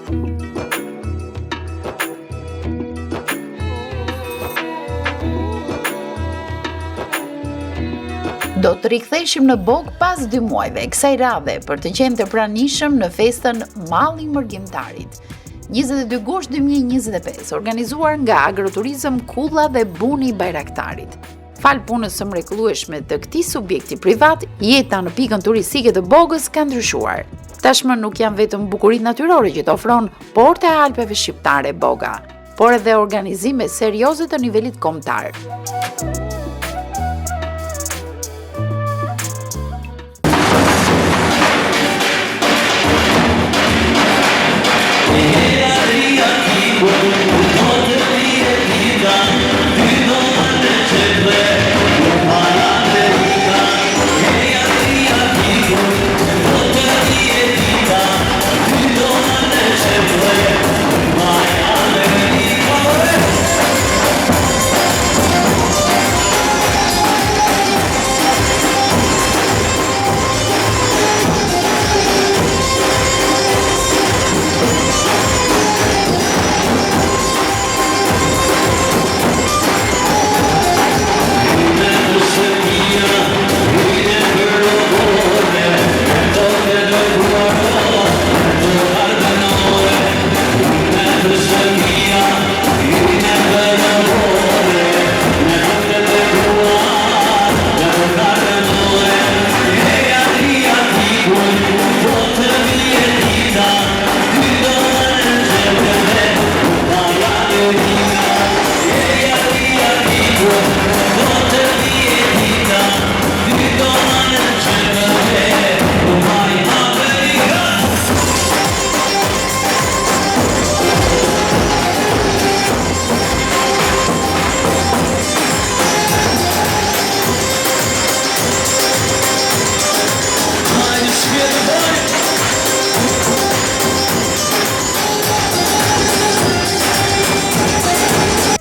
Do të riktheheshim në Bog pas 2 muajve kësaj radhe për të qenë të pranishëm në festën Malli i Mërgjimtarit. 22 gusht 2025, organizuar nga Agroturizëm Kulla dhe Buni i Bajraktarit. Fal punës së mrekullueshme të këtij subjekti privat, jeta në pikën turistike të Bogës ka ndryshuar. Tashmë nuk janë vetëm bukuritë natyrore që të ofron porta e Alpeve shqiptare Boga, por edhe organizime serioze të nivelit kombëtar.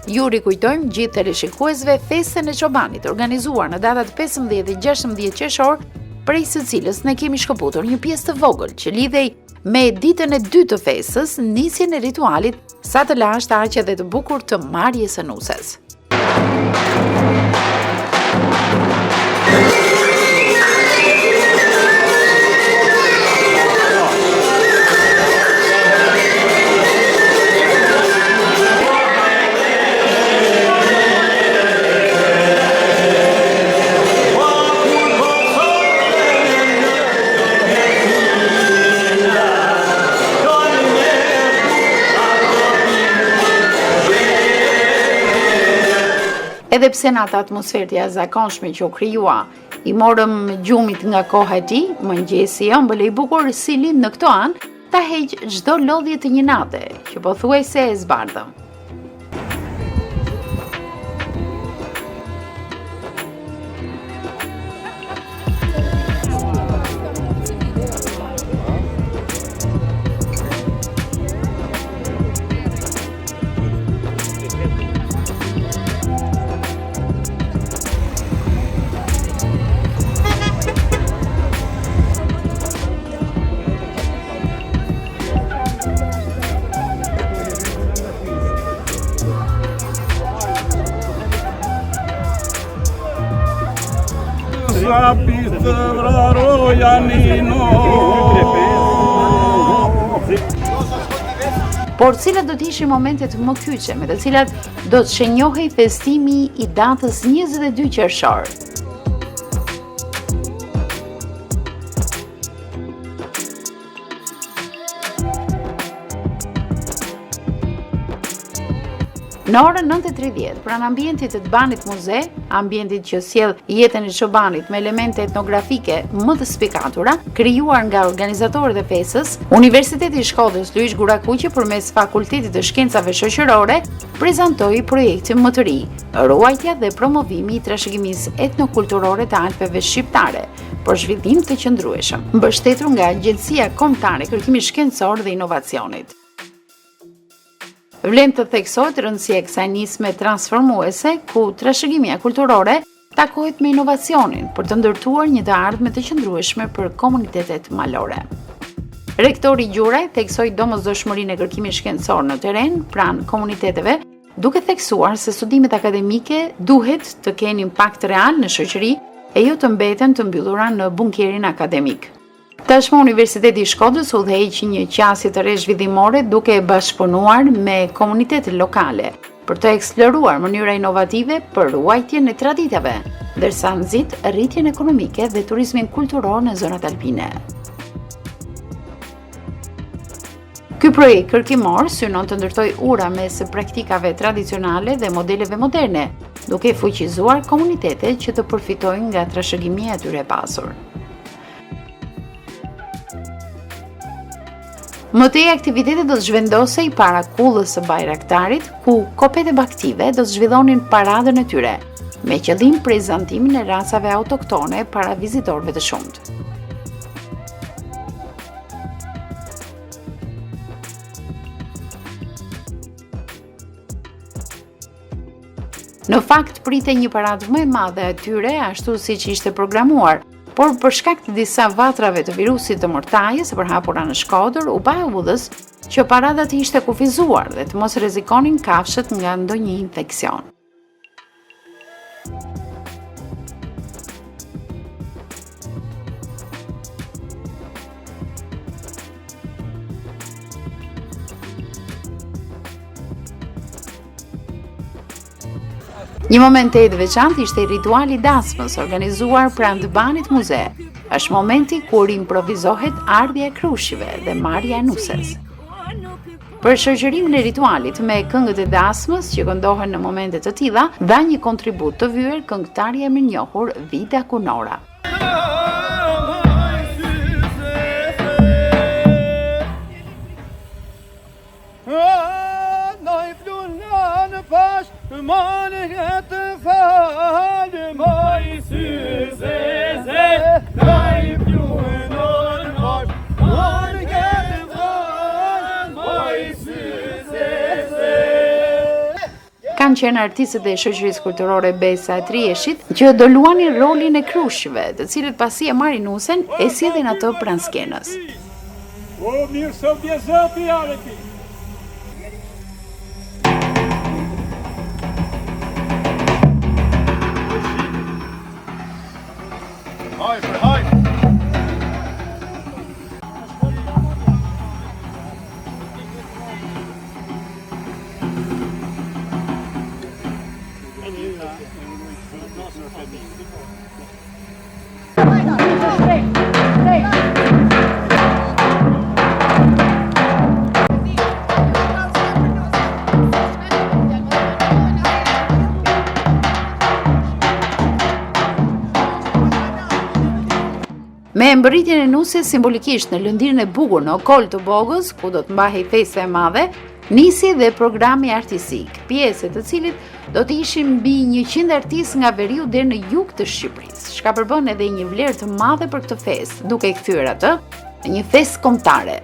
Ju rikujtojmë gjithë teleshikuesve festën e çobanit organizuar në datat 15 dhe 16 qershor, prej së cilës ne kemi shkëputur një pjesë të vogël që lidhej me ditën e dytë të festës, nisjen e ritualit sa të lashtë aq edhe të bukur të marrjes së nuses. Edhe pse në atë atmosferë të jashtëzakonshme që u krijua, i morëm gjumit nga koha e tij, mëngjesi ëmbël i bukur si lind në këto anë, ta heq çdo lodhje të një nate, që pothuajse e zbardhëm. Por cilat do të ishin momentet më kyçe me të cilat do të shenjohej festimi i datës 22 qershor? Në orën 9:30, pranë ambientit të Banit Muze, ambientit që sjell jetën e çobanit me elemente etnografike më të spikatura, krijuar nga organizatorët e festës, Universiteti i Shkodrës Luish Gurakuqi përmes Fakultetit të Shkencave Shoqërore prezantoi projektin më të ri, ruajtja dhe promovimi i trashëgimisë etnokulturore të Alpeve shqiptare, për zhvillim të qëndrueshëm, mbështetur nga Agjencia Kombëtare e Kërkimit Shkencor dhe Inovacionit. Vlen të theksohet rëndësia e kësaj nisme transformuese, ku trashëgimia kulturore takohet me inovacionin për të ndërtuar një të ardhme të qëndrueshme për komunitetet malore. Rektori Gjuraj theksoi domosdoshmërinë e kërkimit shkencor në terren pranë komuniteteve, duke theksuar se studimet akademike duhet të kenë impakt real në shoqëri e jo të mbeten të mbyllura në bunkerin akademik. Tashmë Universiteti i Shkodrës udhëheq një qasje të re zhvillimore duke bashkëpunuar me komunitetet lokale për të eksploruar mënyra inovative për ruajtjen e traditave, ndërsa nxit rritjen ekonomike dhe turizmin kulturor në zonat alpine. Ky projekt kërkimor synon të ndërtoj ura mes praktikave tradicionale dhe modeleve moderne, duke fuqizuar komunitetet që të përfitojnë nga trashëgimia e tyre e pasur. Mëtej aktivitetet do të zhvendosej para kullës së Bajraktarit, ku kopet e baktive do të zhvillonin paradën e tyre, me qëllim prezantimin e racave autoktone para vizitorëve të shumtë. Në fakt, pritej një paradë më e madhe e tyre, ashtu siç ishte programuar, por për shkak të disa vatrave të virusit të mortajës e përhapura në Shkodër, u pa udhës që parada të ishte kufizuar dhe të mos rrezikonin kafshët nga ndonjë infeksion. Një moment e veçantë ishte rituali dasmës organizuar pranë të banit muze. Është momenti kur improvizohet ardhja e krushive dhe marrja e nuses. Për shoqërimin e ritualit me këngët e dasmës që këndohen në momente të tilla, dha një kontribut të vyer këngëtarja e mirënjohur Vida Kunora. Kanë qenë artistët e shoqërisë kulturore Besa e Trieshit që do luanin rolin e krushive, të cilët pasi e marrin nusen e sillin ato pranë skenës. O mirë së vjezëti areti. Me mbërritjen e nuses simbolikisht në lëndirin e bukur në Okol të Bogës, ku do të mbahej festa e madhe, nisi dhe programi artistik, pjesë të cilit do të ishin mbi 100 artistë nga veriu deri në jug të Shqipërisë, çka përbën edhe një vlerë të madhe për këtë festë, duke kthyer atë në një festë kombëtare.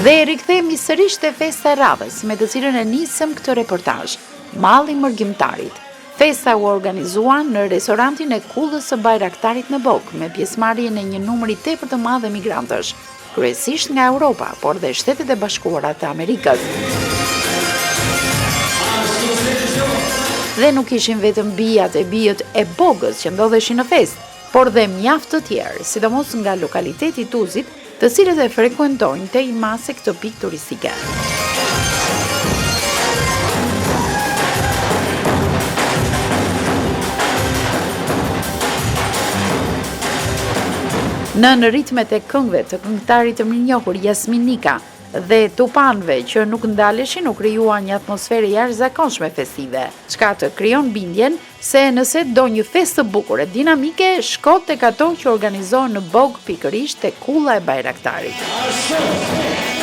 Dhe rikthehemi sërish te festa e radhës, me të cilën e nisëm këtë reportazh, Malli i Mërgjimtarit. Festa u organizua në restorantin e kullës së Bajraktarit në Bokë, me pjesëmarrjen e një numri tepër të madh emigrantësh, kryesisht nga Europa, por dhe Shtetet e Bashkuara të Amerikës. Dhe nuk ishin vetëm bijat e bijët e Bogës që ndodheshin në festë, por dhe mjaft të tjerë, sidomos nga lokaliteti Tuzit, të cilët e frekuentojnë tej mase këtë pikë turistike. Në ritmet e këngëve të këngëtarit të mirënjohur Jasmin Nika dhe tupanëve që nuk ndaleshin, u krijua një atmosferë jashtëzakonshme festive, çka të krijon bindjen se nëse do një festë të bukur e dinamike, shko tek ato që organizohen në Bogë, pikërisht tek kulla e Bajraktarit.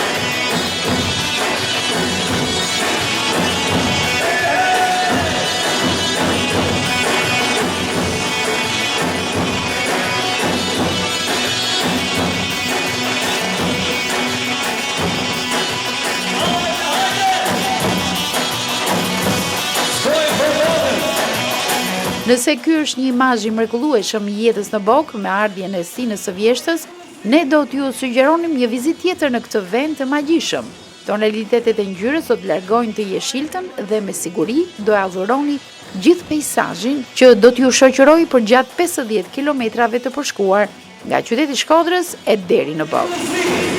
Nëse ky është një imazh i mrekullueshëm i jetës në Bokë me ardhjen e Sinës së Vjeshtës, ne do t'ju sugjeronim një vizitë tjetër në këtë vend të magjishëm. Tonalitetet e ngjyrës do të largojnë të jeshiltën dhe me siguri do e adhuroni gjithë peizazhin që do t'ju shoqërojë për gjatë 50 kilometrave të përshkuar nga qyteti i Shkodrës e deri në Bokë.